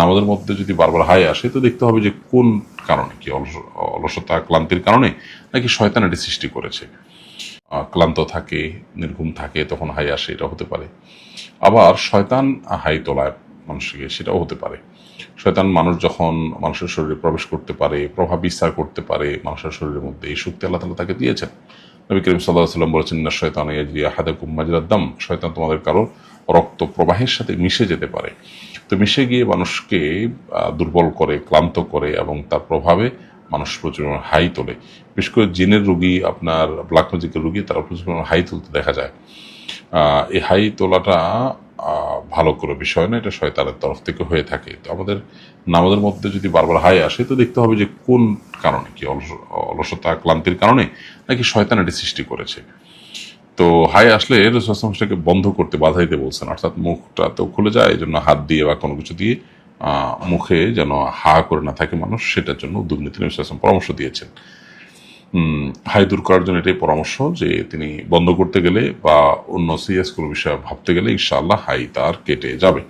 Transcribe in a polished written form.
আমাদের মধ্যে যদি বারবার হাই আসে তো দেখতে হবে যে কোন কারণে, কি অলসতা ক্লান্তির কারণে, নাকি শয়তান এটি সৃষ্টি করেছে। ক্লান্ত থাকে, নির্ঘুম থাকে, তখন হাই আসে, এটা হতে পারে। আবার শয়তান হাই তোলায় মানুষকে, সেটাও হতে পারে। শয়তান মানুষ যখন মানুষের শরীরে প্রবেশ করতে পারে, প্রভাব বিস্তার করতে পারে মানুষের শরীরের মধ্যে, এই শক্তি আল্লাহ তাআলা তাকে দিয়েছেন। নবী করিম সাল্লাল্লাহু আলাইহি ওয়াসাল্লাম বলেছেন, ইন্না শায়তানা ইয়াজরি আহাদাকুম মাজরাদ দাম, শয়তান তোমাদের কারো রক্ত প্রবাহের সাথে মিশে যেতে পারে। তো মিশে গিয়ে মানুষকে দুর্বল করে, ক্লান্ত করে, এবং তার প্রভাবে মানুষ প্রচুর হাই তোলে। বিশেষ করে জিনের রুগী, আপনার ব্ল্যাক ম্যাজিকের রুগী, তারা প্রচুর হাই তুলতে দেখা যায়। এই হাই তোলাটা ভালো করে বিষয় না, এটা শয়তানের তরফ থেকে হয়ে থাকে। তো আমাদের নামাজের মধ্যে যদি বারবার হাই আসে তো দেখতে হবে যে কোন কারণে, কি অলসতা ক্লান্তির কারণে, নাকি শয়তান এটি সৃষ্টি করেছে। তো হাই আসলে রাসূল সাল্লাল্লাহু আলাইহি ওয়াসাল্লাম সেটাকে বন্ধ করতে, বাধা দিতে বলছেন, অর্থাৎ মুখটা তো খুলে যায়, এই জন্য হাত দিয়ে বা কোনো কিছু দিয়ে মুখে যেন হা করে না থাকে মানুষ, সেটার জন্য উদ্যোগ নিতে নবী সাল্লাল্লাহু আলাইহি ওয়াসাল্লাম পরামর্শ দিয়েছেন। হাই দূর করার জন্য এটাই পরামর্শ যে তিনি বন্ধ করতে গেলে বা অন্য সিরিয়াস কোনো বিষয় ভাবতে গেলে ইনশাআল্লাহ হাই তার কেটে যাবে।